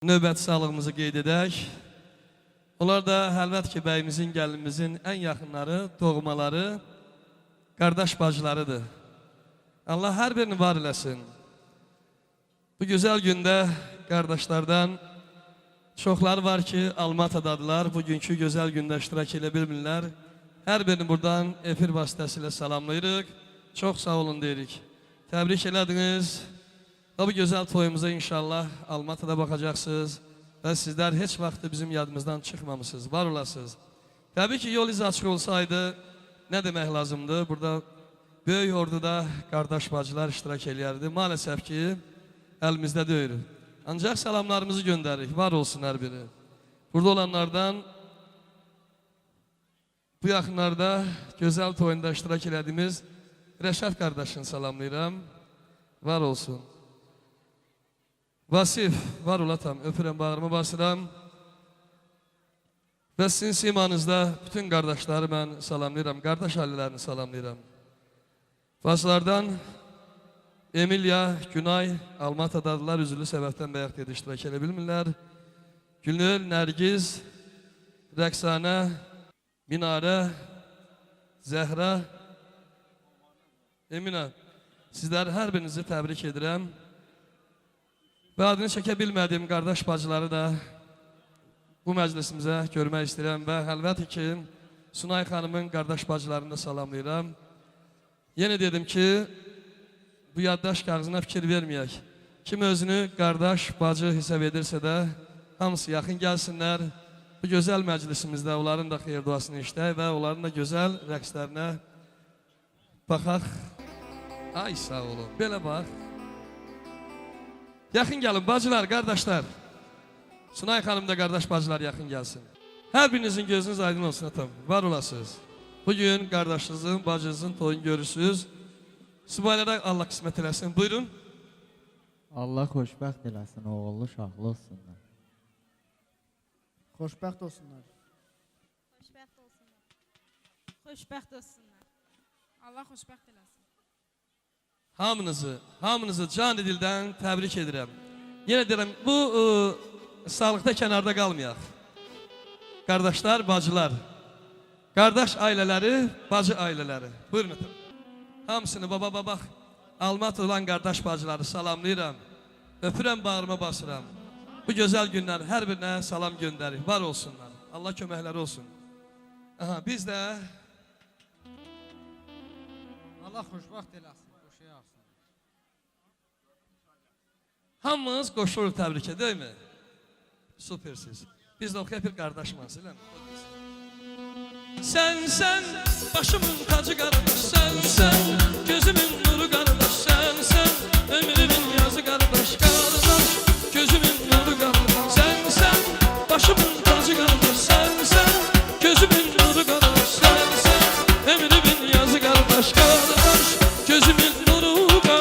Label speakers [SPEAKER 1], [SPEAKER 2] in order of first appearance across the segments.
[SPEAKER 1] Növbəti sağlığımızı qeyd edək. Onlar da Həlvət ki, bəyimizin, gəlinimizin ən yaxınları, doğmaları, qardaş bacılarıdır. Allah hər birini var eləsin. Bu gözəl gündə qardaşlardan çoxları var ki, Almatadadılar. Bugünkü gözəl gündə iştirak edə bilmirlər. Hər birini buradan efir vasitəsilə salamlayırıq. Çox sağ olun deyirik. Təbrik elədiniz. Bu gözəl toyumuza inşallah Almatada baxacaqsınız və sizlər heç vaxt bizim yadımızdan çıxmamışsınız, var olasınız. Təbii ki, yol izi açıq olsaydı, nə demək lazımdır? Burada böyük orduda qardaş bacılar iştirak eləyərdi. Maalesef ki, əlimizdə deyil. Ancaq salamlarımızı göndərik, var olsun hər biri. Burada olanlardan bu yaxınlarda gözəl toyunda iştirak elədiyimiz Rəşad qardaşını salamlayıram, var olsun. Vasif, var olatam, öpürəm, bağrımı basıram. Və sizin simanızda bütün qardaşları mən salamlayıram, qardaş ailələrini salamlayıram. Bacılardan Emilya, Günay, Almatadadılar, üzülü səbəbdən bəyək dedi, iştirak edə bilmirlər. Gülnül, Nərgiz, Rəqsanə, Minarə, Zəhra, Eminə, sizləri hər birinizi təbrik edirəm. Və adını çəkə bilmədiyim qardaş bacıları da bu məclisimizə görmək istəyirəm və Həlvət ki, Sunay xanımın qardaş bacılarını da salamlayıram. Yenə dedim ki, bu yaddaş kağızına fikir verməyək. Kim özünü qardaş, bacı hesab edirsə də hamısı yaxın gəlsinlər. Bu gözəl məclisimizdə onların da xeyir duasını işləyək və onların da gözəl rəqslərinə baxaq. Ay sağ olun, belə bax. Yaxın gəlin, bacılar, qardaşlar. Sunay xanım da qardaş bacılar yaxın gəlsin. Hər birinizin gözünüz aydın olsun atam, var olasınız. Bugün qardaşınızın, bacınızın toyunu görürsünüz. Subaylara Allah qismət eləsin, buyurun.
[SPEAKER 2] Allah xoşbəxt eləsin, oğullu şahlı olsunlar.
[SPEAKER 3] Xoşbəxt olsunlar.
[SPEAKER 4] Xoşbəxt olsunlar. Xoşbəxt olsunlar. Allah xoşbəxt eləsin.
[SPEAKER 1] Hamınızı can dildən təbrik edirəm. Yenə deyirəm, bu sağlıqda kənarda qalmayaq. Qardaşlar, bacılar. Qardaş ailələri, bacı ailələri. Buyurun ötürüm. Hamısını baba, Almat olan qardaş bacıları salamlayıram. Öpürəm, bağrıma basıram. Bu gözəl günlər hər birinə salam göndərik. Var olsunlar. Allah köməkləri olsun. Aha, biz də
[SPEAKER 3] Allah xoşbəxt eləsin.
[SPEAKER 1] hamımız qoşulur təbrikə, deyil mi? Süpersiz. Biz də oxuyaq bir qardaşmanız, elə mi? Sən, başımın tacı qardaş, sən, gözümün nuru qardaş, sən, ömrümün yazı qardaş, gözümün nuru qardaş, sən, başımın tacı qardaş, sən, gözümün nuru qardaş, sən, ömrümün yazı qardaş, gözümün nuru qardaş.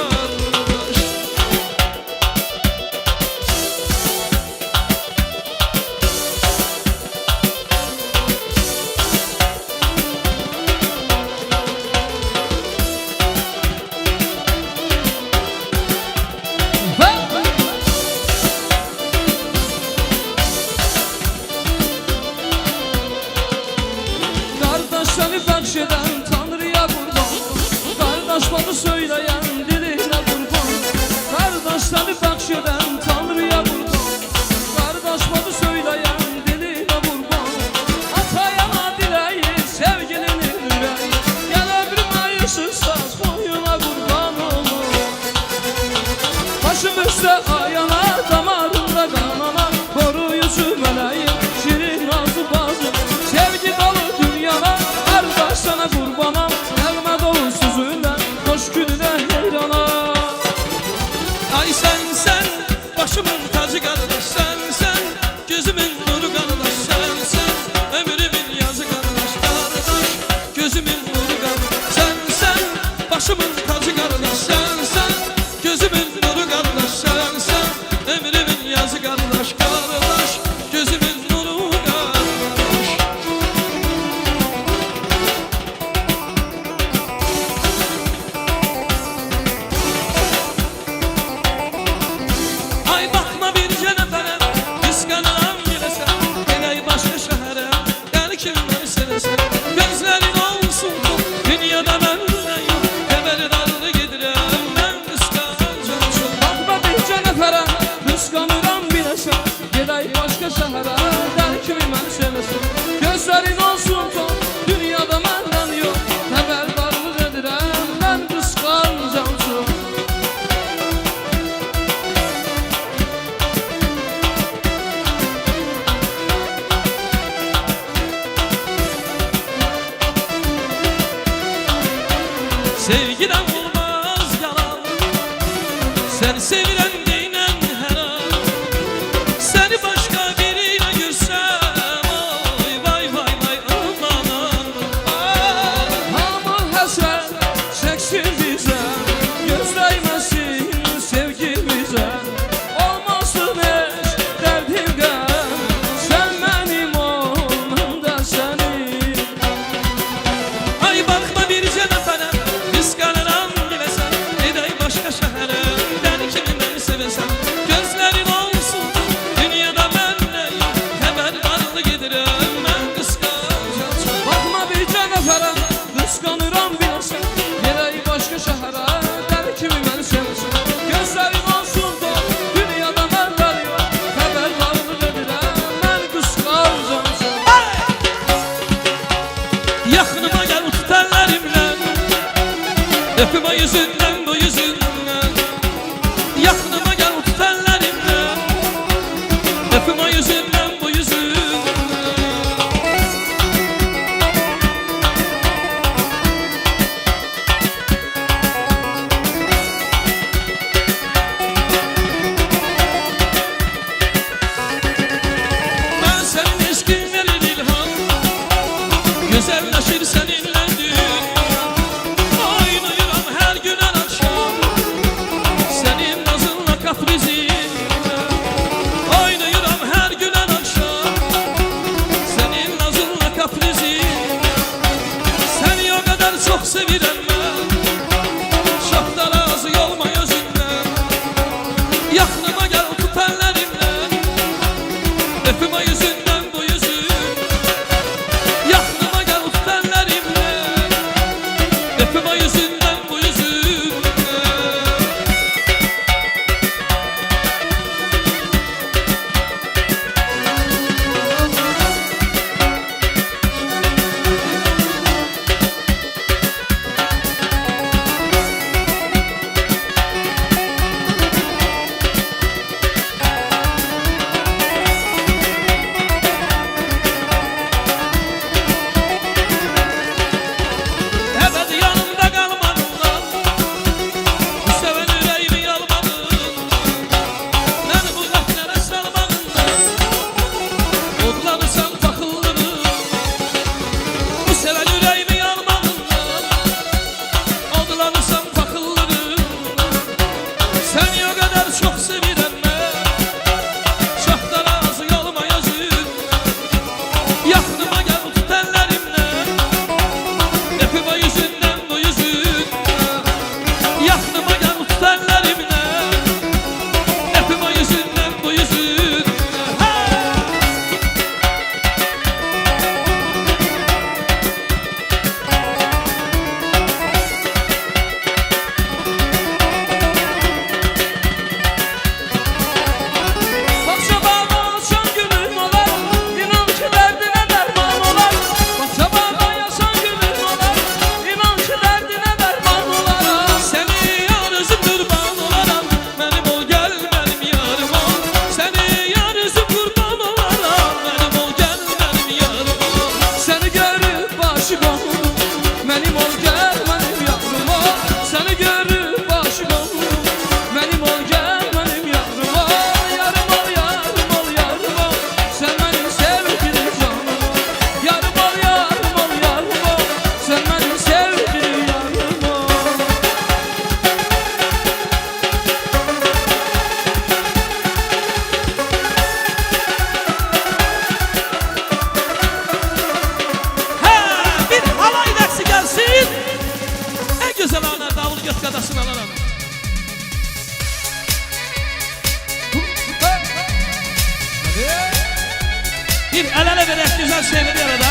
[SPEAKER 1] Bir el ele vererek güzel şeyler bir arada.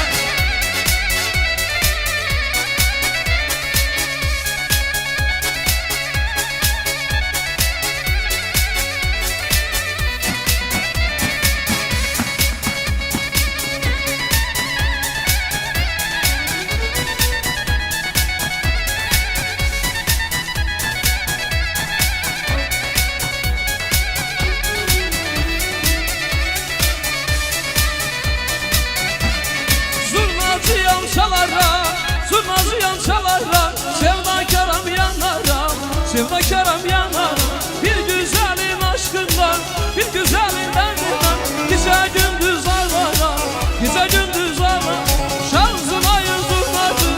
[SPEAKER 5] Zurnacıyam çalarlar, sevdakaram yanlara, sevdakaram yanara. Bir güzelin aşkından, bir güzelin derdinden, gece gündüz ağlara, gece gündüz ağlara. Şarjınayı zurnacı,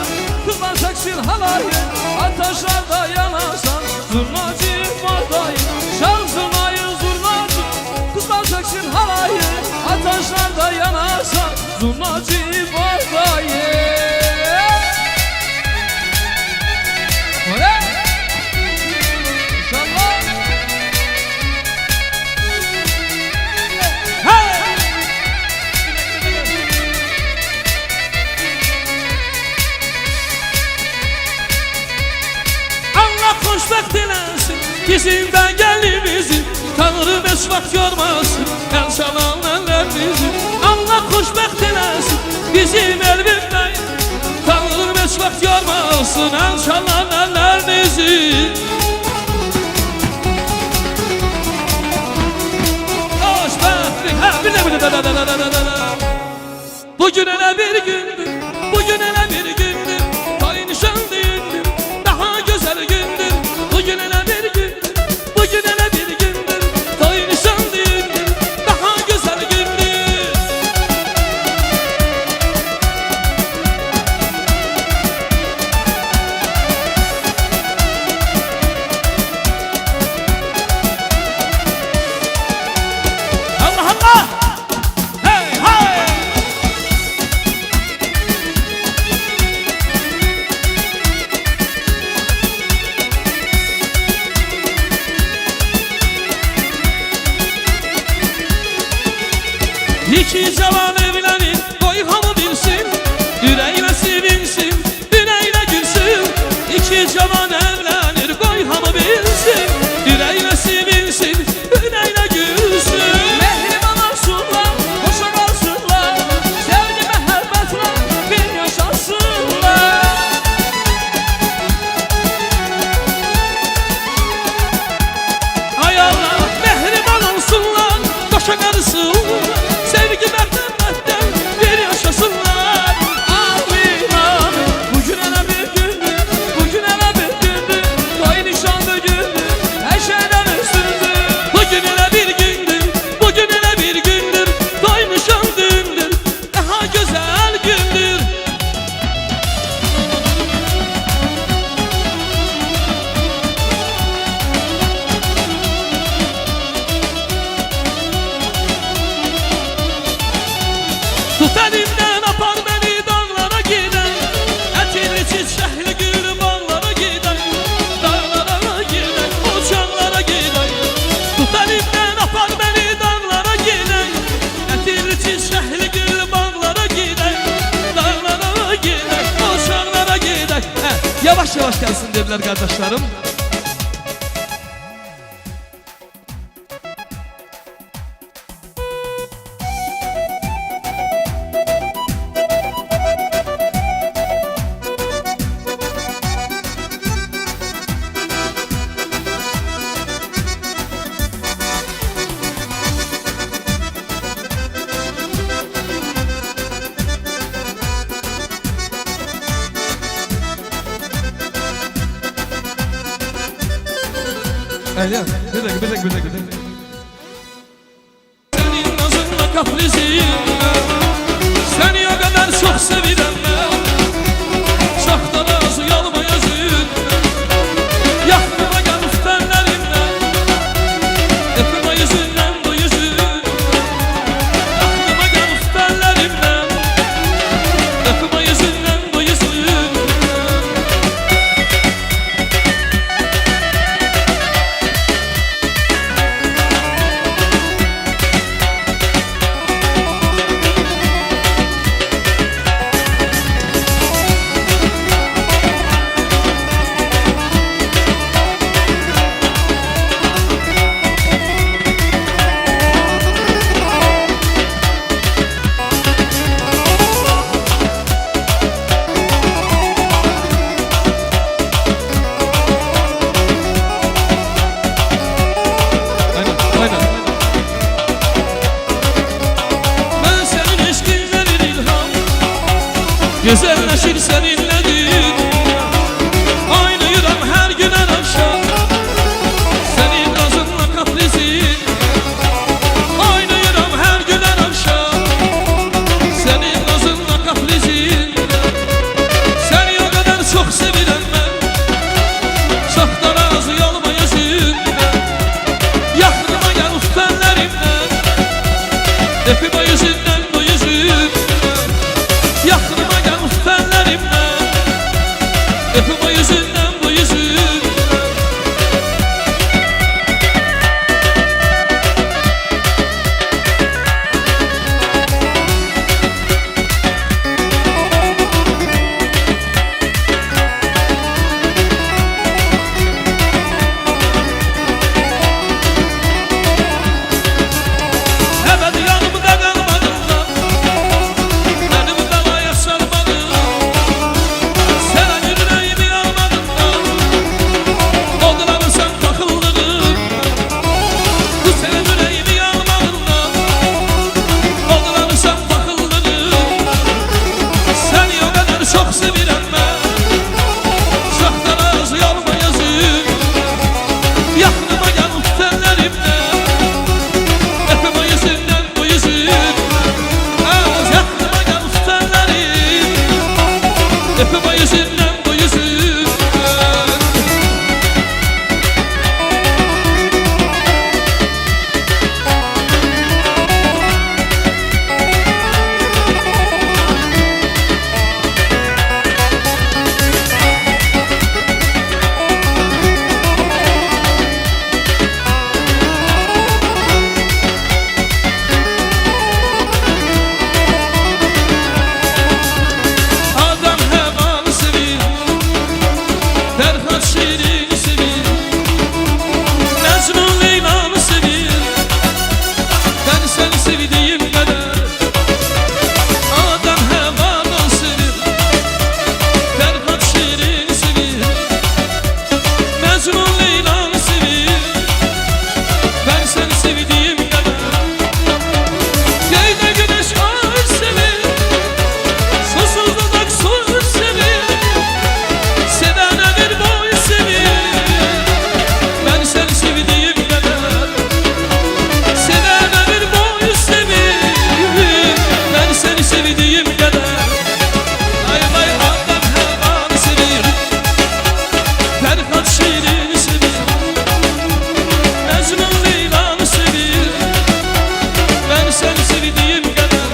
[SPEAKER 5] kızlar çeksin halayı, ateşlerde yanarsan, zurnacı vardayı. Şarjınayı zurnacı, kızlar çeksin halayı, ateşlerde yanarsan, zurnacı vardayı. Xoşbəxt eləsin bizimdən gəlimizi, Tanrım heç vaxt yormasın el çalan əllərimizi. Allah xoşbəxt eləsin bizim Elvin-bəy, Tanrım heç vaxt yormasın el çalan əllərimizi. Xoşbəxtlik, bir də bugün elə bir gündür, bugün elə bir gündür, toy nişan düğündür, daha güzel gündür. Bugün elə bir gündür, bugün elə bir gündür, toy nişan düğündür, daha güzel gündür. Allah Allah! Hey hey! İki cavan evlenir, koy hamı bilsin, yüreğine sevinsin, yüreğine gülsün. İki cavan evlenir, koy hamı bilsin, yüreğine sevinsin, yüreğine gülsün. Mehriban olsunlar, hoşa kalsınlar, sevgi mehebbetle bir yaşasınlar. Ay Allah, mehriban olsunlar, hoşa kalsınlar, sevgi merhametten bir yaşasınlar. Amin amin. Bugün hele bir gündür, bugün hele bir gündür, toy nişanlı gündür, her şeyden üstündür. Bugün hele bir gündür, bugün hele bir gündür, toy nişanlı gündür, daha güzel gündür. Tut elimden apar beni dağlara giden, etili çiçekli gül bağlara giden, dağlara giden, uçanlara giden. Tut elimden apar beni dağlara giden, etili çiçekli gül bağlara giden, dağlara giden, uçanlara giden.
[SPEAKER 1] Yavaş yavaş gelsin dediler kardeşlerim. Eylem, bir dakika.
[SPEAKER 5] Senin nazınla kaprizinle, seni o kadar çok sevirem ben. Çok da razı olmaya zülme, yaklıma gel üftenlerimle, öpüme yüzünden bu yüzünden. Yaklıma gel üftenlerimle, öpüme yüzünden bu yüzünden. Öpüm o yüzünden bu yüzünden. Yakınıma gel üstünlerimle. Öpüm o yüzünden bu yüzünden. Ebedi yanımda kalmadın da, benim belaya sarmadın. Sen yüreğimi almadın da, odlanırsan takıldın. Bu senin yüreğimi almadın da, odlanırsan takıldın. Seni o kadar çok sevirem ben, uzaktan ağzı yolma yazık. Yakınıma gel üstünlerimle. Öpüm o yüzünden bu yüzünden. Az yakınıma gel üstünlerim. Öpüm o yüzünden bu yüzünden. Adam hevanı sevir, Ferhat Şirin'i sevir, Mecnun Leyla'nı sevir. Ben seni sevdiğim kadar. Adam hevanı sevir, Ferhat Şirin'i sevir, Mecnun Leyla'nı sevir. Ben seni sevdiğim kadar. Göyde güneş ay sevir, susuz dudak söz sevir. Sevene bir boy sevir. Ben seni sevdiğim kadar. Sevene bir boy sevir. Ben seni sevdiğim kadar. Ay vay adam hevanı sevir, Ferhat Şirin'i sevir, Mecnun Leyla'nı sevir. Ben seni sevdiğim kadar.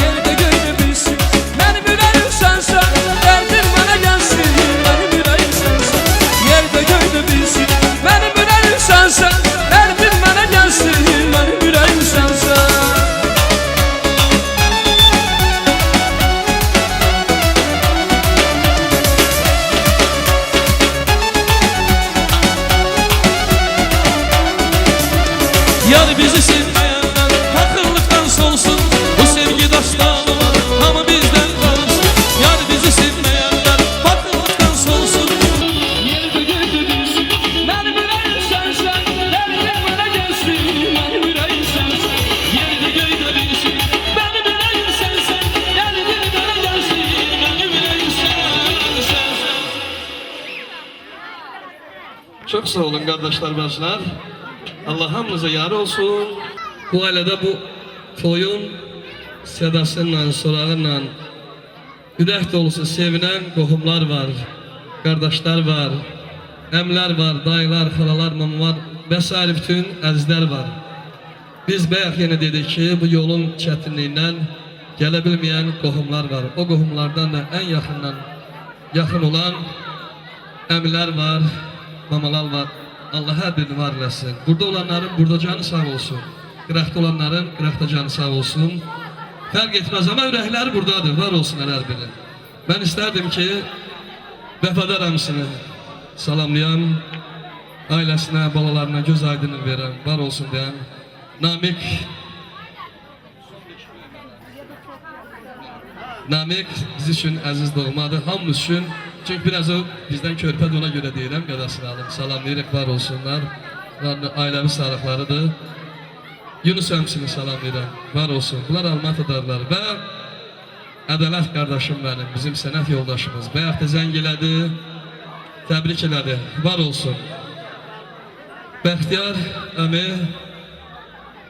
[SPEAKER 5] Yerde göyde bilsin, benim yüreğim sensen. Derdin bana gelsin, benim yüreğim sensen. Yerde göyde bilsin, benim yüreğim sensen. Derdin bana gelsin, benim yüreğim sensen. Yar bizi sevmeyenler akıllıktan solsun. Bu sevgi dastanı var ama bizden kalsın. Yar bizi sevmeyenler akıllıktan solsun. Yerde göyde bilsin, benim yüreğim sensen. Derdin bana gelsin, benim yüreğim sensen. Yerde göyde bilsin, benim yüreğim sensen. Derdin bana gelsin, benim yüreğim sensen.
[SPEAKER 1] Çok sağ olun kardeşler, bacılar. Allah hamınıza yar olsun. Bu ailede bu toyun sedasıyla, sorağıyla ürək dolusu sevinen qohumlar var, kardeşler var, əmlər var, dayılar, xalalar, mamalar vesaire bütün əzizlər var. Biz bayaq yine dedik ki, bu yolun çətinliyindən gələ bilməyən qohumlar var. O qohumlardan da en yaxın olan əmlər var, mamalar var. Allah her birini var eləsin. Burada olanların burada canı sağ olsun. Qıraqda olanların qıraqda canı sağ olsun. Fərq etmez ama ürəkləri buradadır. Var olsun her biri. Ben isterdim ki vəfadar hamısını salamlayan, ailəsinə, balalarına göz aydınlığı verən, var olsun deyən Namik biz üçün əziz doğmadır, hamımız üçün. Çünkü biraz o bizden körpədir, ona göre deyirəm, qədəsini alım. Salamlayırıq, var olsunlar. Ailəvi sağlıqlarıdır. Yunus əmsini salamlayırəm, var olsun. Bunlar Almatıdarlar və Ədalət qardaşım mənim, bizim sənət yoldaşımız. Bayaq da zəng elədi, təbrik elədi, var olsun. Bəxtiyar əmi,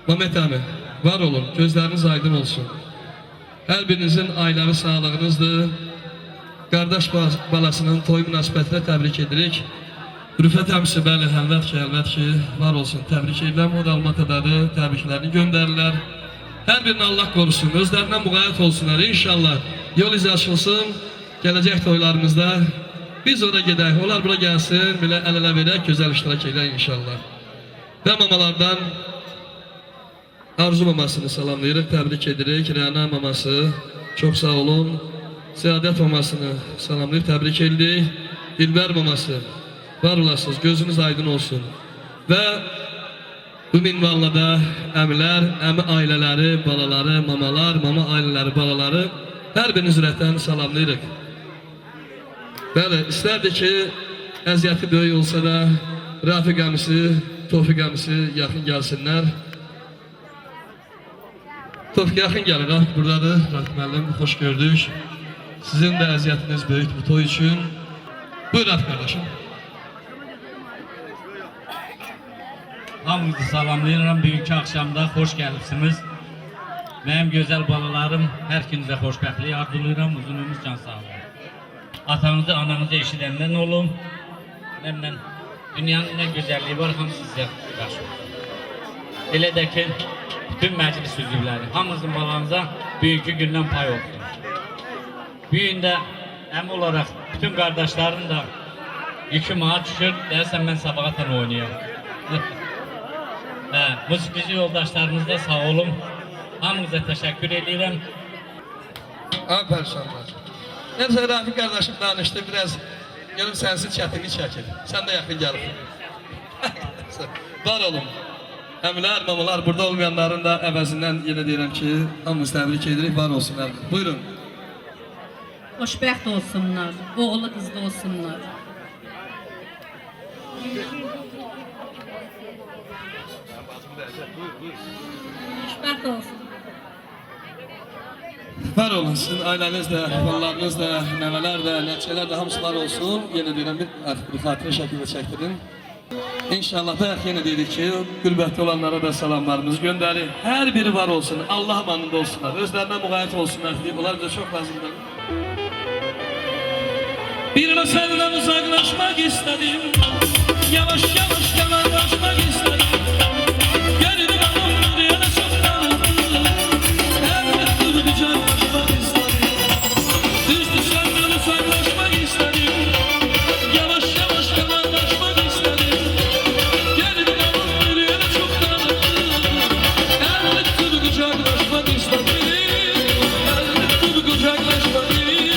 [SPEAKER 1] Mehmet əmi, var olun, gözləriniz aydın olsun. Hər birinizin ailəvi sağlığınızdır. Qardaş balasının toy münasibətinə təbrik edirik. Rüfət əmsi, bəli, əlbət ki, var olsun. Təbrik edirəm, o da Almatıdadır, təbriklərini göndərirlər. Hər birini Allah qorusun, özlərindən müğayət olsunlar, inşallah. Yol izi açılsın, gələcək toylarımızda. Biz ora gedək, onlar bura gəlsin, belə əl-ələ verək, gözəl iştirak edək inşallah. Və mamalardan Arzu mamasını salamlayırıq, təbrik edirik. Rəna maması, çox sağ olun. Səadət mamasını salamlayıb, təbrik edirik. Dilbər maması, var olasınız, gözünüz aydın olsun. Və bu minvallada əmilər, əmi ailələri, balaları, mamalar, mama ailələri, balaları hər biriniz ürəkdən salamlayırıq. Bəli, istərdik ki, əziyyəti böyük olsa da Rafiq əmisi, Tofiq əmisi yaxın gəlsinlər. Tofiq yaxın gəlir, Rafiq buradadır. Rafiq müəllim, xoş gördük. Sizin də əziyyətiniz böyük bu toy üçün. Buyur Rafiq qardaşım.
[SPEAKER 6] Hamınızı salamlayıram, bugünkü axşamda xoş gəlibsiniz. Mənim gözəl balalarım, hər kinizə xoşbəxtlik arzulayıram, uzun ömür, can sağlığı. Atanızı, ananızı eşidəndən olun. Mən dünyanın nə gözəlliyi var, hamı sizə qarşı olur. Elə də ki, bütün məclis üzvləri, hamınızın balanıza bugünkü gündən pay olsun. Bugün də əmi olaraq bütün qardaşların da yükü mağa düşür, deyərsən mən sabahatan oynayam. Musiqici yoldaşlarınız da sağ olun. Hamınıza təşəkkür edirəm.
[SPEAKER 1] Pərşanlar. Neyse Rafiq qardaşım danışdı, biraz görüm sənsiz çətinlik çəkir. Sən də yaxın gəlib. Var olun. Əmilər, mamalar, burada olmayanların da əvəzindən yenə deyirəm ki, hamımız təbrik edirik, var olsunlar. Buyurun.
[SPEAKER 7] Xoşbəxt olsunlar, oğlu qızlı olsunlar. Xoşbəxt olsun.
[SPEAKER 1] Var olun, sizin ailəniz də, əhvallarınız da, nəvələr də, nəticələr də hamısı var olsun. Yenə deyirəm, bir xatirə şəkildə çəkdirin. İnşallah da yenə deyirik ki, qürbətdə olanlara da salamlarımızı göndərir. Hər biri var olsun, Allah amanında olsunlar, özlərindən müğayət olsunlar deyib, onlar bize çok lazımdır.
[SPEAKER 5] Bir senden uzaklaşmak istedim, yavaş yavaş kenarlaşmak istedim. Geldim ama diyene çok tanıdım, elbet kucaklaşmak istedim. Düştü senden uzaklaşmak istedim, yavaş yavaş kenarlaşmak istedim. Geldim ama diyene çok tanıdım, elbet kucaklaşmak istedim. Elbet kucaklaşmak istedim.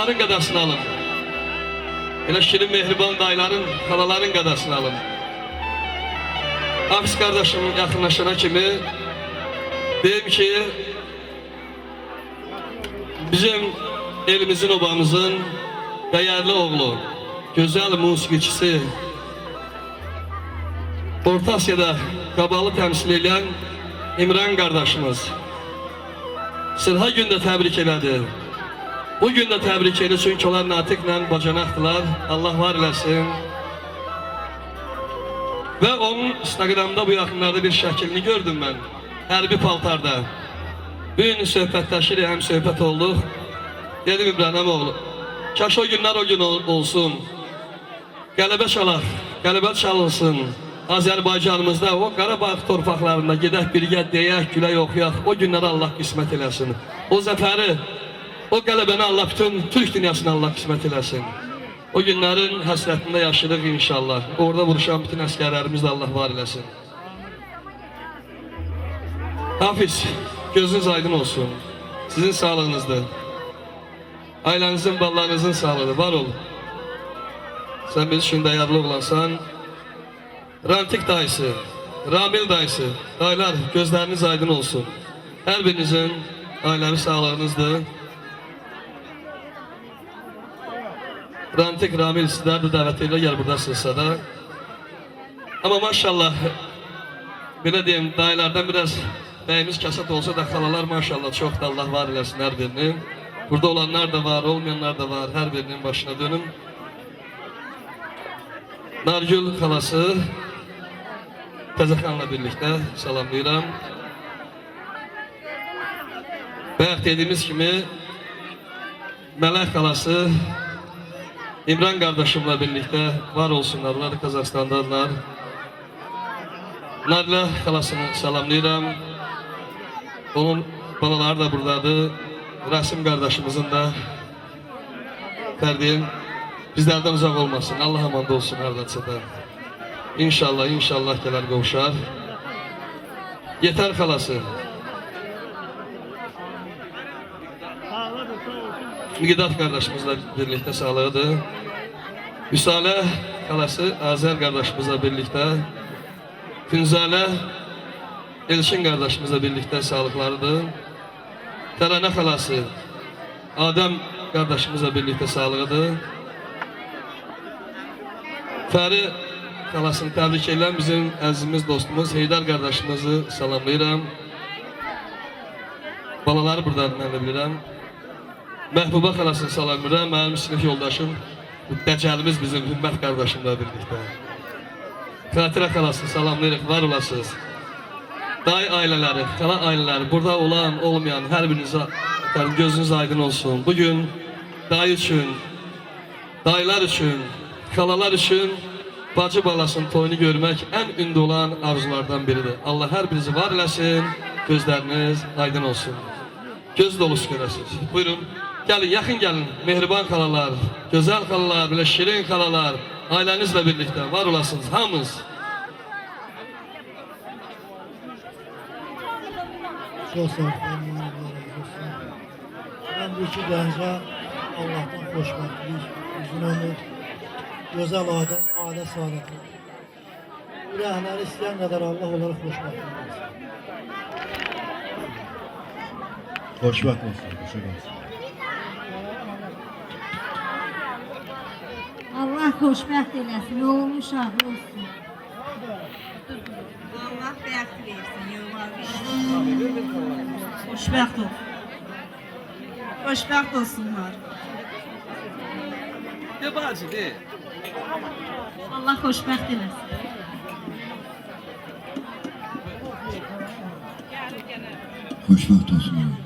[SPEAKER 1] xalaların qədasını alın. Elə şirin mehriban dayıların, xalaların qədasını alın. Hafiz qardaşım yaxınlaşana kimi deyim ki, bizim elimizin, obamızın dəyərli oğlu, gözəl musiqiçisi, Orta Asya'da qabalı təmsil edən İmran qardaşımız Sırha gündə təbrik elədi. Bu gündə təbrik edir çünki onlar natiqlə bacanaqdılar. Allah var eləsin. Və onun Instagramda bu yaxınlarda bir şəklini gördüm mən. Hərbi paltarda. Bugün söhbətləşirik, həm söhbət olduq. Dedim İbrahim oğlu, kaş o günlər o gün olsun. Qələbə çalaq, qələbə çalınsın. Azərbaycanımızda, o Qarabağ torpaqlarında gedək birgə deyək, gülək oxuyaq. O günləri Allah qismət eləsin. O zəfəri, o qələbəni Allah bütün Türk dünyasına Allah qismət eləsin. O günlərin həsrətində yaşayırıq inşallah. Orada vuruşan bütün əskərlərimiz də Allah var eləsin. Hafiz, gözünüz aydın olsun. Sizin sağlığınızdır. Ailənizin, ballarınızın sağlığı var ol. Sən biz üçün dəyərli oğlansan. Rantik dayısı, Ramil dayısı, dayılar gözləriniz aydın olsun. Hər birinizin ailəvi sağlığınızdır. Rantik, Ramil sizlər də dəvət elə gəl buradasınızsa da. Amma maşallah, belə deyim, dayılardan biraz bəyimiz kasat olsa da xalalar maşallah çox da Allah var eləsin hər birini. Burada olanlar da var, olmayanlar da var, hər birinin başına dönüm. Nargül xalası, Təzəxanla birlikdə salamlayıram. Bayaq dediyimiz kimi Mələk xalası İmran qardaşımla birlikdə var olsunlar, onlar Qazaxstandadırlar. Narla xalasını salamlayıram. Onun balaları da buradadır. Rasim qardaşımızın da fərdiyim bizlərdən uzaq olmasın. Allah amanda olsun hardadsa da. İnşallah, inşallah gələr qovuşar. Yetər xalası. Miqdat qardaşımızla birlikdə sağlığıdır. Hüsalə xalası Azər qardaşımızla birlikdə. Günzalə Elçin qardaşımızla birlikdə sağlıqlarıdır. Tərənə xalası Adəm qardaşımızla birlikdə sağlığıdır. Fəri xalasını təbrik edən bizim əzizimiz, dostumuz Heydər qardaşımızı salamlayıram. Balaları buradan mən də bilirəm. Məhbuba xalasını salamlayıram. Mənim sinif yoldaşım, dəcəlimiz bizim Hümmət qardaşımla birlikdə. Xatirə xalasını salamlayırıq, var olasınız. Dayı ailələri, xala ailələri, burada olan, olmayan hər birinizə gözünüz aydın olsun. Bugün dayı üçün, dayılar üçün, xalalar üçün bacı balasının toyunu görmək ən ündə olan arzulardan biridir. Allah hər birinizi var eləsin, gözləriniz aydın olsun. Göz dolusu görəsiniz. Buyurun, gəlin, yaxın gəlin. Mehriban xalalar, gözəl xalalar, belə şirin xalalar, ailənizlə birlikdə var olasınız, hamınız.
[SPEAKER 3] Çox sağ olun. Mən bu iki gəncə Allah'tan xoşbəxtlik, uzun ömür, gözəl adə, saadətli. Ürəkləri istəyən qədər Allah olaraq xoşbəxtlik olsun.
[SPEAKER 8] Xoşbəxt olsun, xoşbəxt olsun.
[SPEAKER 9] Allah xoşbəxt eləsin, oğlum uşaqlı olsun.
[SPEAKER 4] Allah bəxt versin, yollar versin.
[SPEAKER 3] Xoşbəxt olsun.
[SPEAKER 4] Xoşbəxt olsunlar.
[SPEAKER 1] De bacı, de.
[SPEAKER 9] Allah xoşbəxt eləsin.
[SPEAKER 8] Xoşbəxt olsun.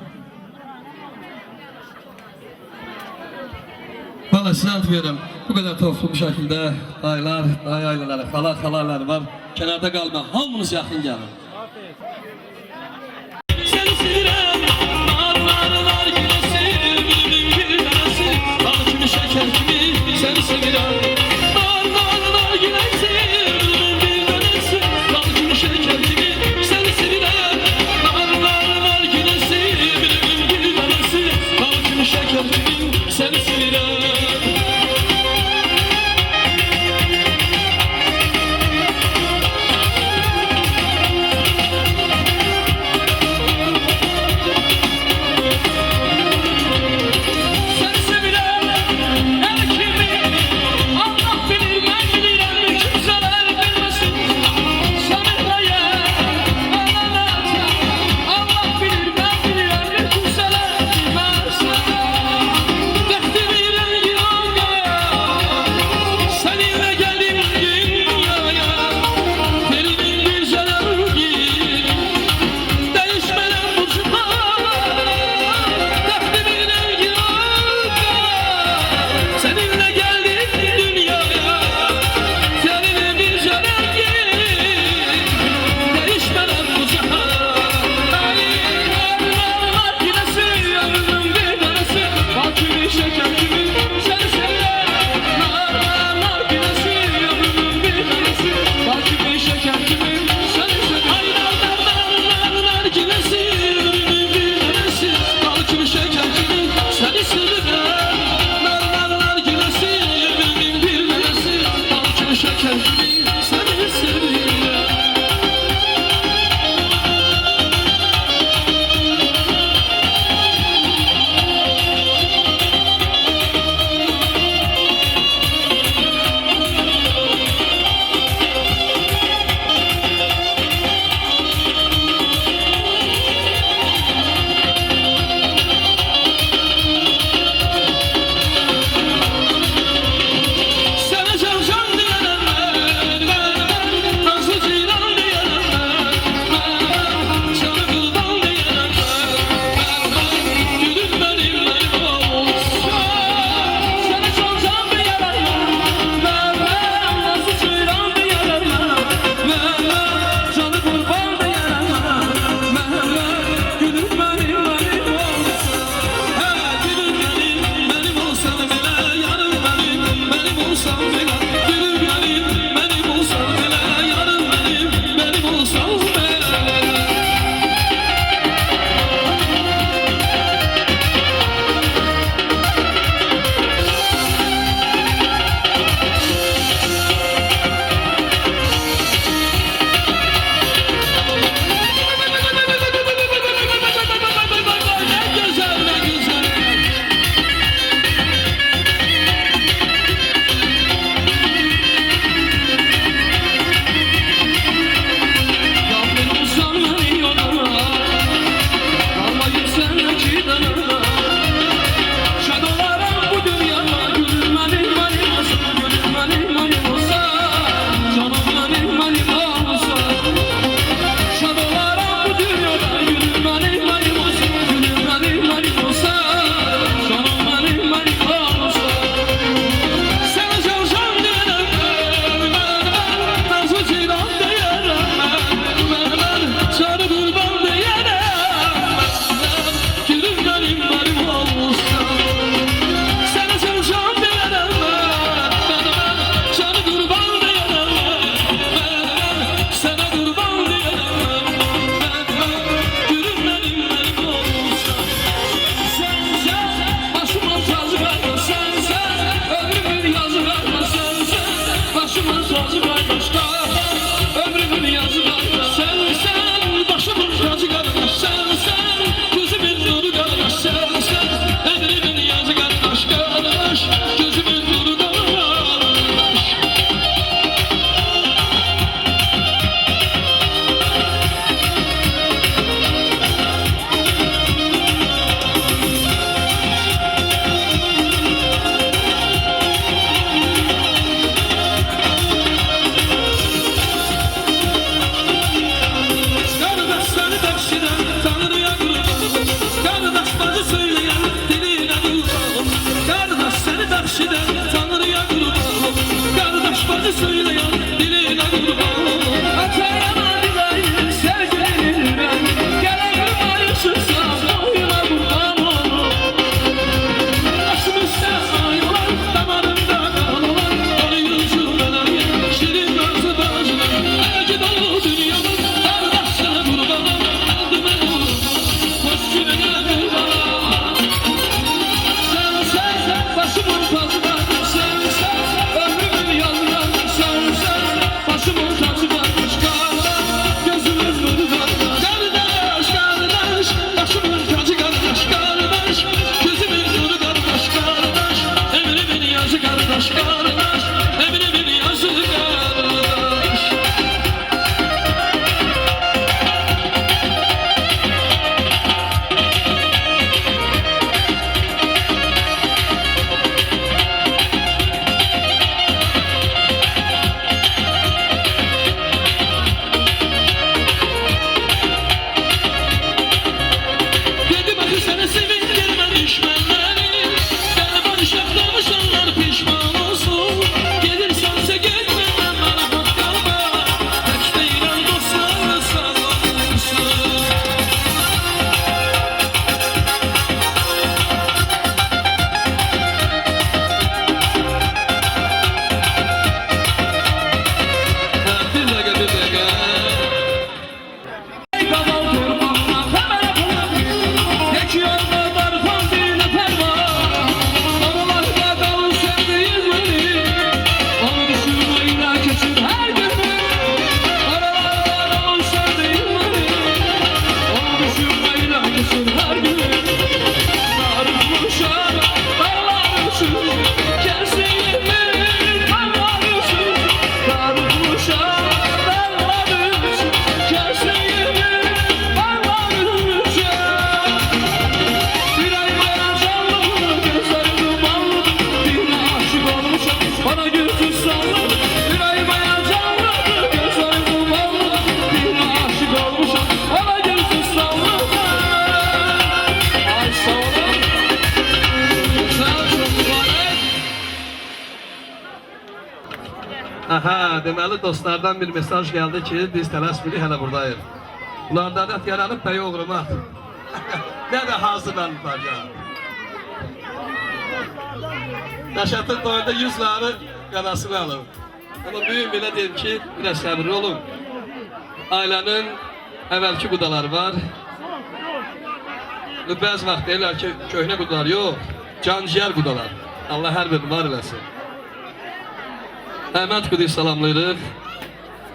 [SPEAKER 1] Valla size at verirəm. Bu kadar toplu bir şəkildə dayılar, dayı ailələri, xalalar var. Kənarda qalma, hamınız yaxın gəlin.
[SPEAKER 5] Seni sevirəm, narlar güləsi, bülbül gülməsi, bal kimi şəkər kimi seni sevirəm. Narlar güləsi, bülbül gülməsi, bal kimi şəkər kimi seni sevirəm. Narlar güləsi, bülbül gülməsi, bal kimi şəkər kimi seni sevirəm. kendimi seni seviyorum. Sana can can diyenler
[SPEAKER 1] Aha, deməli dostlardan bir mesaj geldi ki, biz tələsmiri hələ buradayıq. Bunlardan da yaranıb bəy oğrumaq. Ne de hazırlanıblar ya. Nəşətin doyunda 100 ları qanasını alıb. Ama büyüğüm belə deyim ki, biraz səbirli olun. Ailənin əvvəlki qudaları var. Bəzi vaxt deyirlər ki, köhnə qudalar yox, can-ciyər qudalar. Allah hər birini var eləsin. Əhməd Quduyu salamlayırıq.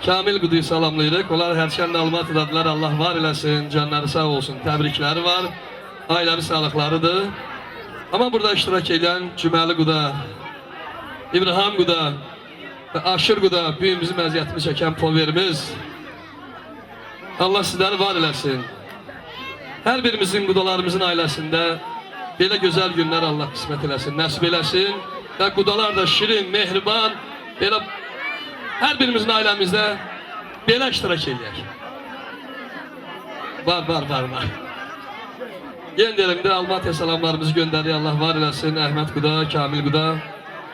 [SPEAKER 1] Kamil Quduyu salamlayırıq. Onlar hərçənlə Almatıdadılar. Allah var eləsin, canları sağ olsun. Təbrikləri var. Ailəvi sağlıqlarıdır. Ama burada iştirak edən Cüməli Quda, İbrahim Quda və Aşır Quda, büyük bizim əziyyətini çəkən polverimiz. Allah sizləri var eləsin. Hər birimizin qudalarımızın ailəsində belə gözəl günlər Allah qismət eləsin, nəsib eləsin. Və qudalar da şirin, mehriban, belə hər birimizin ailəmizdə belə iştirak edək. Var. Yeni diyelimde Almatıya salamlarımızı gönderiyor. Allah var eləsin. Əhməd Quda, Kamil Quda,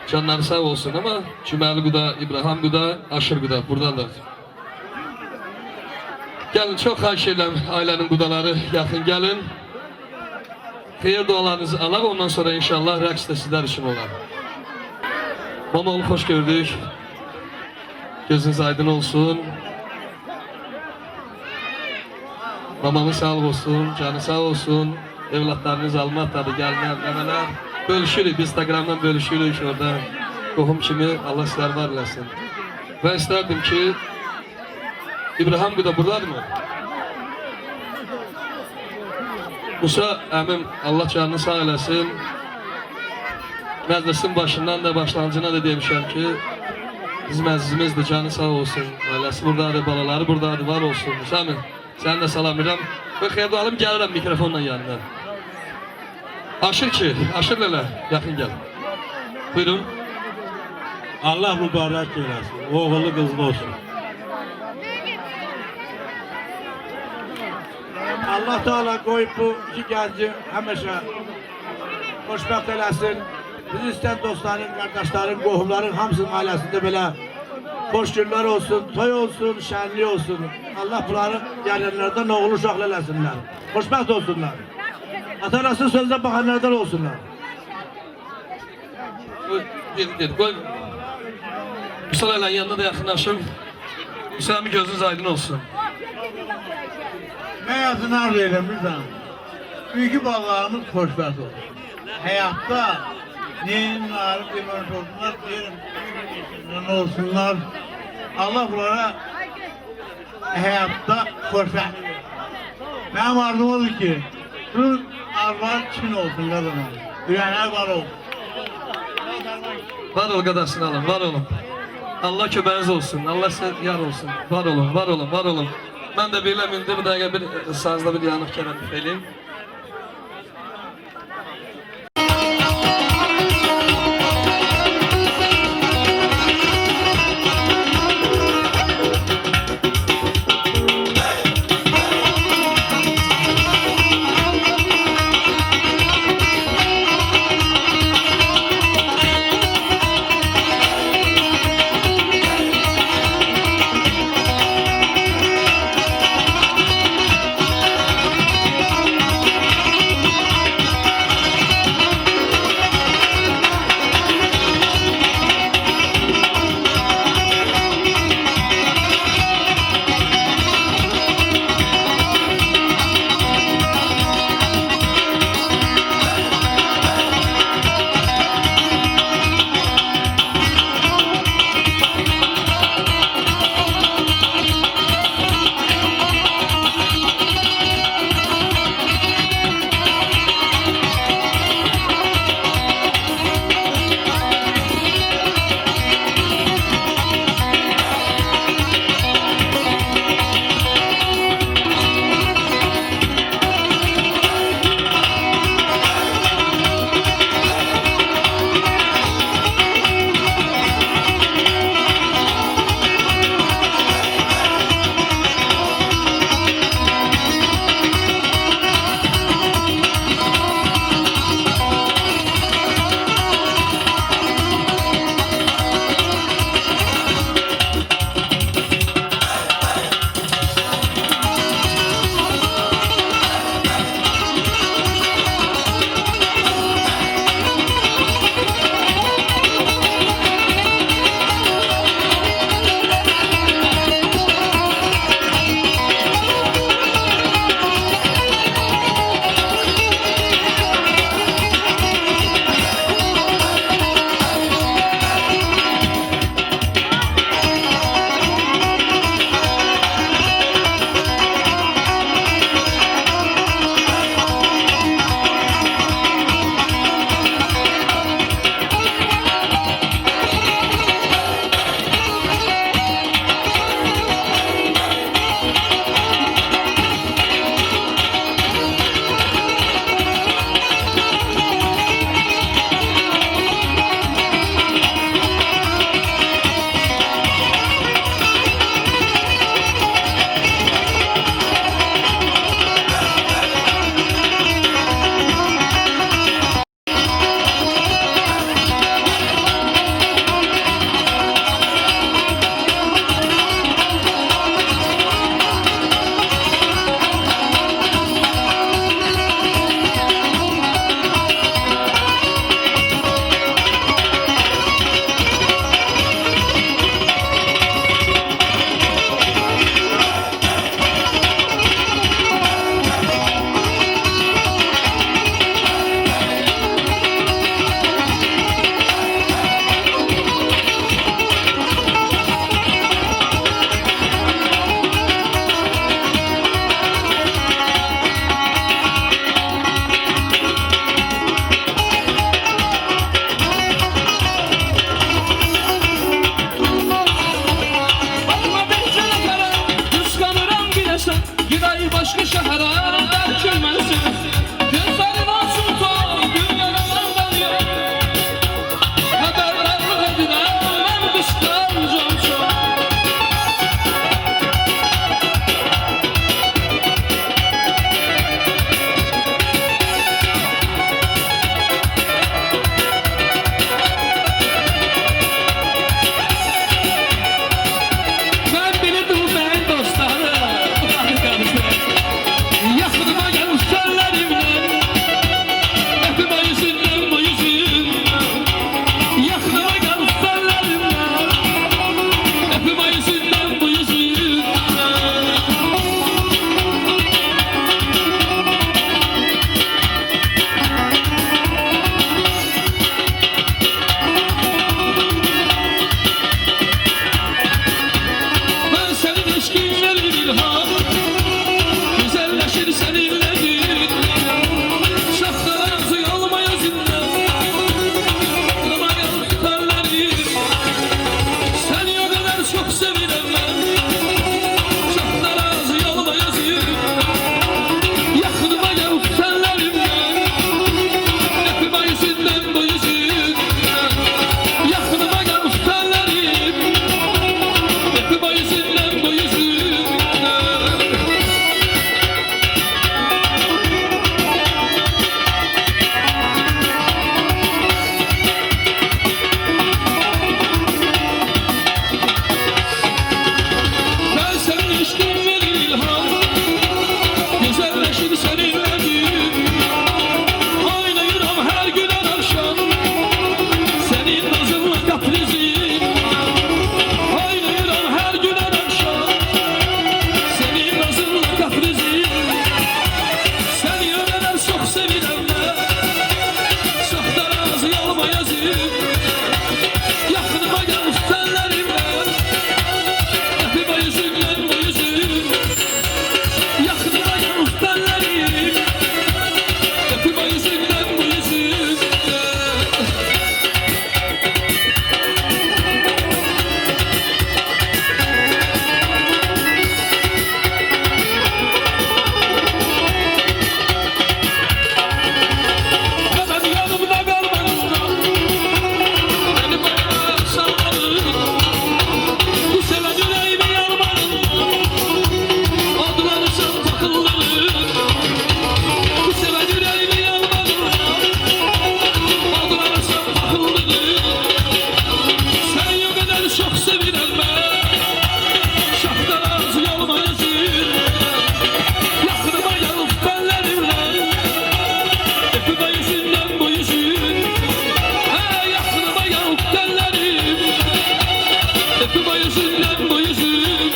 [SPEAKER 1] canları sağ olsun. Ama Cüməli Quda, İbrahim Quda, Aşır Quda buradadır. Gelin, çok xahiş edirəm ailənin qudaları yaxın gəlin. Xeyir dualarınızı alaq, ondan sonra inşallah rəqs də sizlər üçün olar. Mamoğlu xoş gördük. Gözünüz aydın olsun. Mamamız sağlık olsun, canı sağ olsun. Evlatlarınız Almatı'da gəlmər, nəmələr. Bölüşürük, Instagramdan bölüşürük orada. Qohum kimi Allah sizlər var eləsin. Və istərdim ki, İbrahim Quda buradadır mı? Musa əmim, Allah canını sağ eləsin. Məclisin başından da başlanğıcına da demişəm ki, bizim əzizimizdir, canı sağ olsun. Ailəsi buradadır, balaları buradadır, var olsun. Musa əmim, səni də salam edirəm. Və xeyirli alım, gəlirəm mikrofonla yanına. Aşır ki, Aşır lələ, yaxın gəl. Buyurun.
[SPEAKER 8] Allah mübarək eyləsin. Oğullu qızlı olsun. Allah Teala koyup bu iki genci həmişə xoşbəxt eləsin. Bizi istəyən dostların, qardaşların, qohumların hamısının ailəsində belə xoş günlər olsun, toy olsun, şənlik olsun. Allah bunları gələnlərdən oğul uşaqlı eləsinlər. Xoşbəxt olsunlar. Atanası sözdə baxanlardan olsunlar.
[SPEAKER 1] Koy. Musa ilə yanına da yaxınlaşım. Musa əmi gözünüz aydın olsun.
[SPEAKER 3] Mən yazını arzu edirəm bizdən. Büyükü bağlarımız xoşbəxt olsun. Həyatda neyin narı demək olsunlar, deyirəm, olsunlar. Allah bunlara həyatda xoşbəxt. Mənim arzum odur ki, bu arzular kimin olsun qadınlar, ürəklər var olsun.
[SPEAKER 1] Var ol qadasını alın, var olun. Allah köməyiniz olsun, Allah sizə yar olsun. Var olun. Mən də belə mindi, bir dəqiqə bir sazda bir yanıq kərəm eləyim.
[SPEAKER 5] yüzünden bu yüzünden.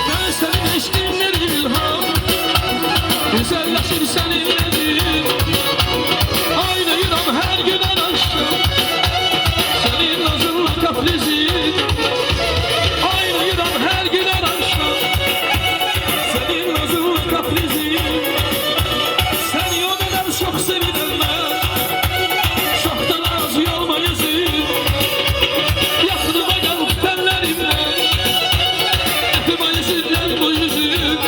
[SPEAKER 5] Ben senin eşkinler ilham, güzelleşir seninledir. Aynı yılan her gün en aşağı, senin nazınla kaprizin. Aynı yılan her gün en aşağı, senin nazınla kaprizin. Seni o kadar çok seviyorum ben, çok da razı olma yüzüm. Yakınıma gel tellerimle, öpüme yüzünden bu yüzüm.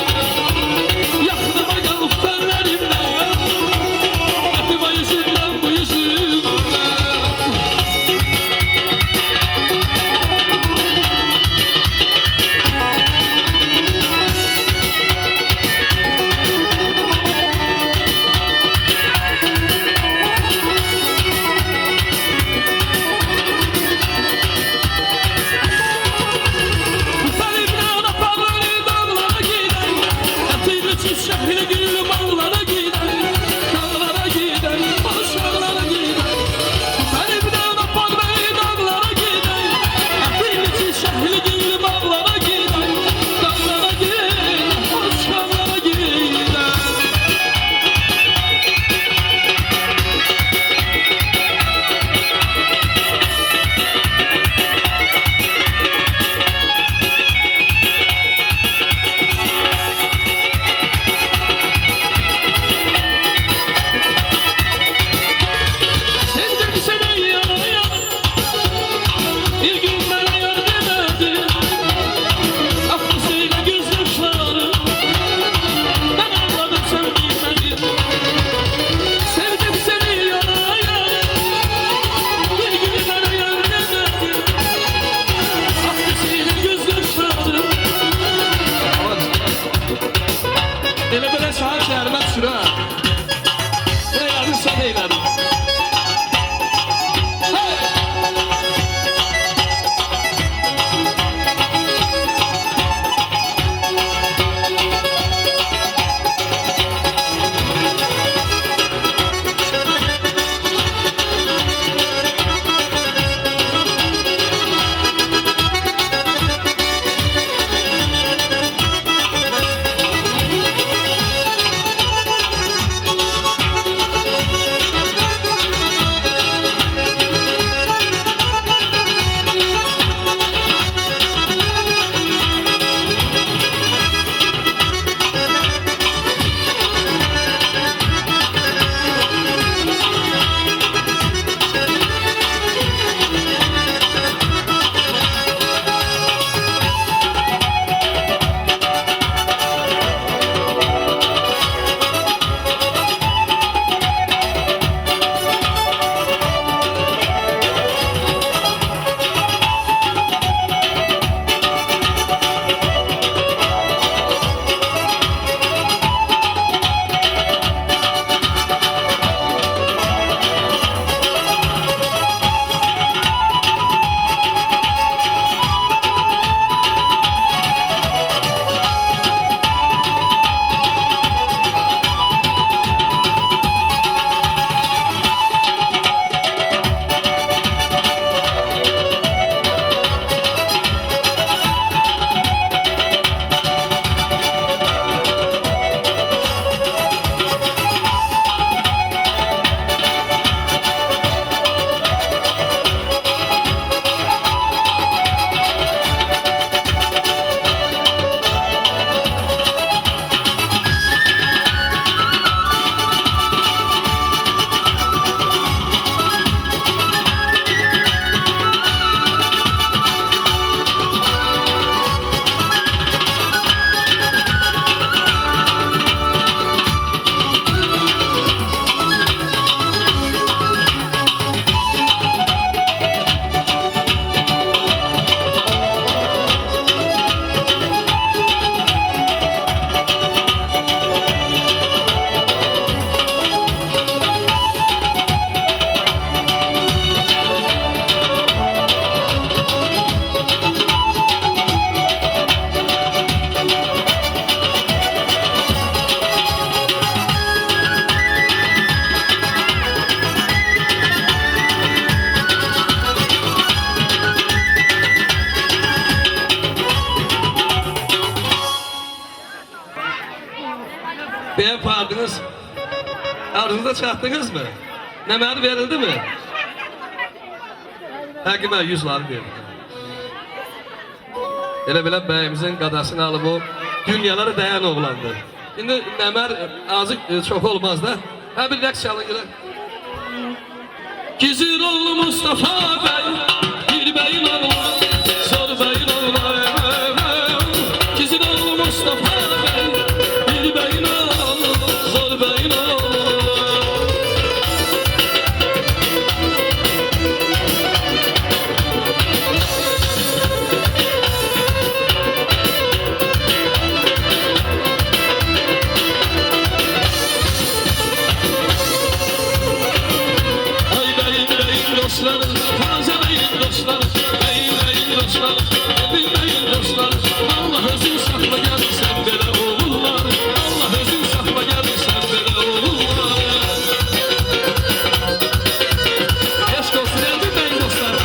[SPEAKER 5] Yakınıma gel tellerimle, öpüme yüzünden bu yüzüm. Benimle ana parları dağlara gider, etini çift şehri gül mallara gider, dağlara gider, aşağılara gider. Benimle ana parları dağlara gider, etini çift şehri gül mallara gider, dağlara gider, aşağılara gider. Sevdim seni yana yana, bir gün bana yar demedin. Aklısıyla göz yaşları, ben anladım sen bilmedin. Sevdim seni yana yana, bir gün bana yar demedin. Aklısıyla göz yaşları. Elə belə şahit şəhərimə düşür ha. Nə yazın sən eylədim.
[SPEAKER 1] Beyə pardınız. Arzunuza çatdınız mı? Nəməli verildi mi? Həqimə 100 ları verildi. Elə belə bəyimizin qadasını alıb o dünyaları dayan oğlandı. İndi nəmər azı çox olmaz da. Hə bir rəqs çalın görə. Gizir oğlu Mustafa bəy, bir bəyin oğlu, zor bəyin oğlu. Gizir oğlu Mustafa bəy, bir bəyin oğlu, zor bəyin oğlu. Taze beyin dostlar, beyin dostlar, beyin dostlar. Allah özün sakla gel sen belə oğullar. Allah özün sakla gel sen belə oğullar. Eşk olsun elbir beyin dostlarına.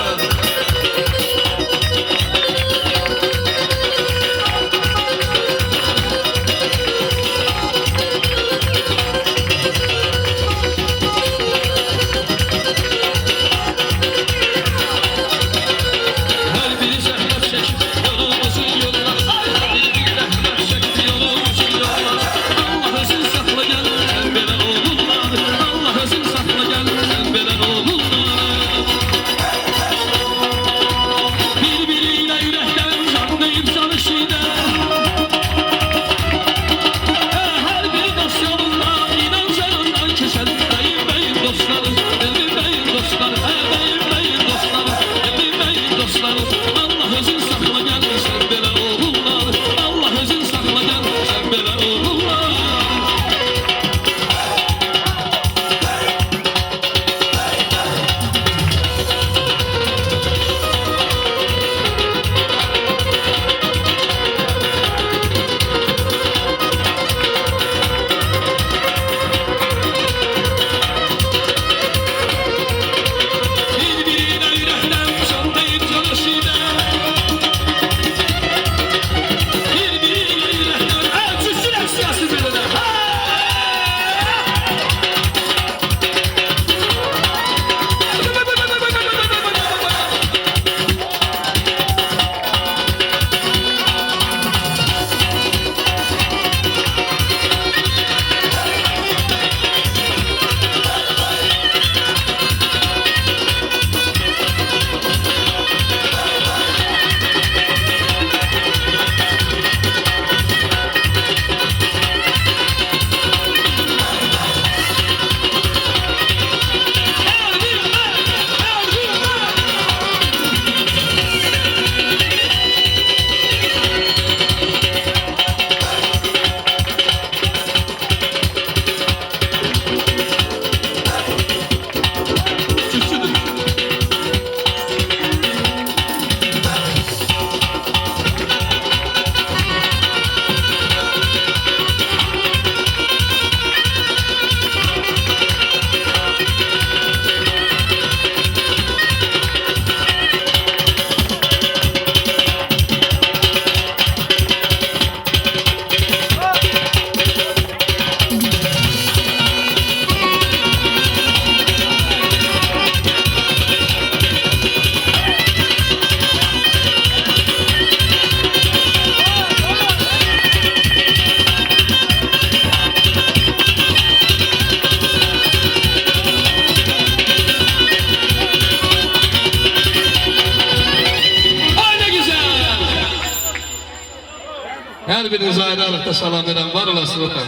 [SPEAKER 1] Her birinize ayrı ayrılıkta salam verəm, var olasınız otan.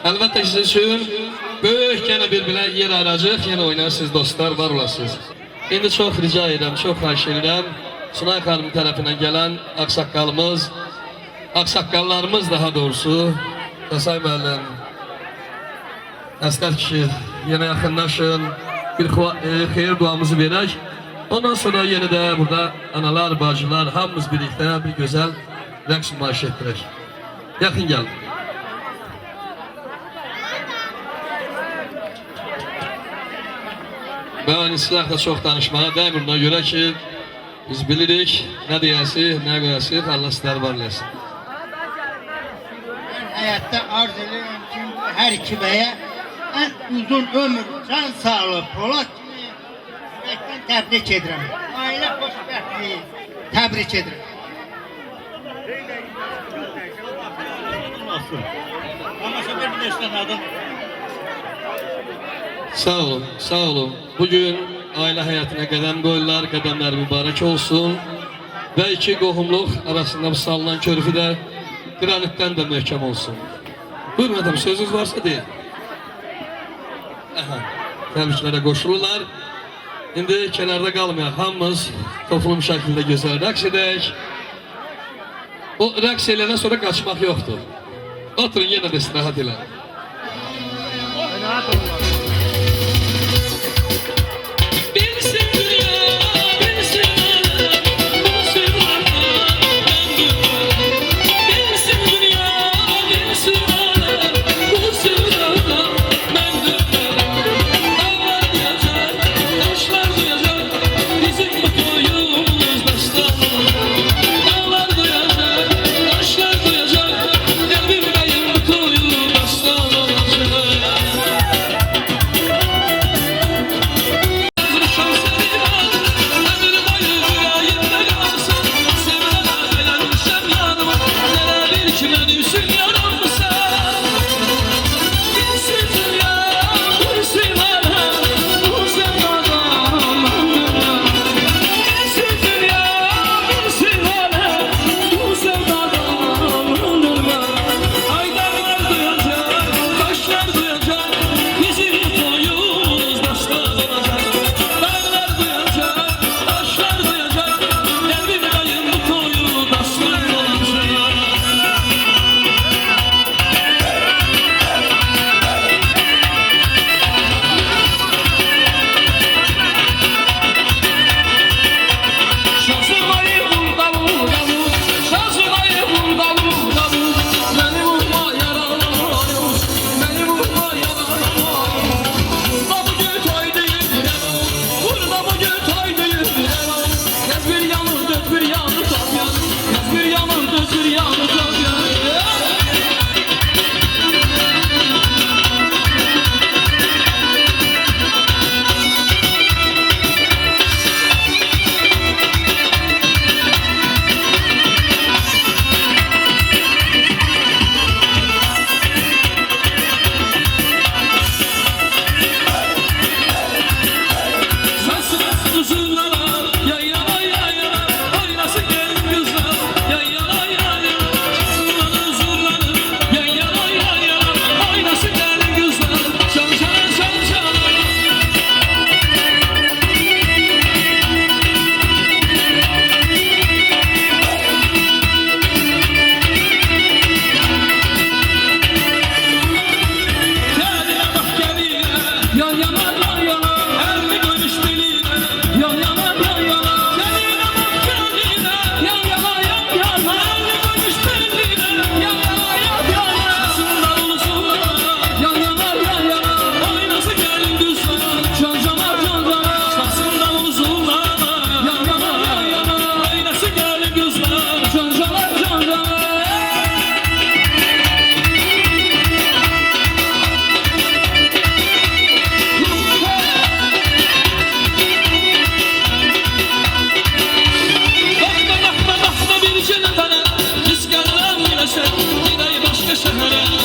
[SPEAKER 1] Əlbəttə sizin üçün böyük gene bir yer ayıracaq, yine oynarsınız dostlar, var olasınız. İndi çok rica edirəm, çok xahiş edirəm. Sunay xanım tərəfindən gələn aksaqqallarımız daha doğrusu, Qəsay müəllim, Əslər kişi, yine yaxınlaşın, bir xeyir duamızı verək. Ondan sonra yine de burada analar, bacılar, hamımız birlikte bir güzel rəqs nümayiş etdirək. Yaxın gəlin. Ben silahla çok danışmaya dəymir buna göre ki biz bilirik ne diyəsi, ne qoyası, Allah sizləri var eləsin.
[SPEAKER 3] hayatta arz ederim ki her iki beye en uzun ömür, can sağlığı, Polat kimi yürekten tebrik ederim. Aile hoşbəxtliyi tebrik ederim.
[SPEAKER 1] Sağ olun, sağ olun. Bugün aile hayatına qədəm qoyurlar, qədəmlər mübarək olsun. Və iki qohumluq arasında salınan körfü də granitdən də möhkəm olsun. Buyurun adam, sözünüz varsa deyin. Aha, təbriklərə qoşulurlar. İndi kənarda qalmayaq, hamımız toplum şəklində gözəl rəqs edək. O rəqs eləyəndən sonra qaçmaq yoxdur. Oturun, yenə də istirahat elə.
[SPEAKER 5] Bilsin dünya, bilsin alem, bu sevdada ben dönmem. Bilsin dünya, bilsin alem, bu sevdada ben dönmem. Dağlar duyacak, taşlar duyacak, bizim bu toyumuz başlanır. Dağlar duyacak, taşlar duyacak, kalbimdeyim bu toyu başlanır. Şehre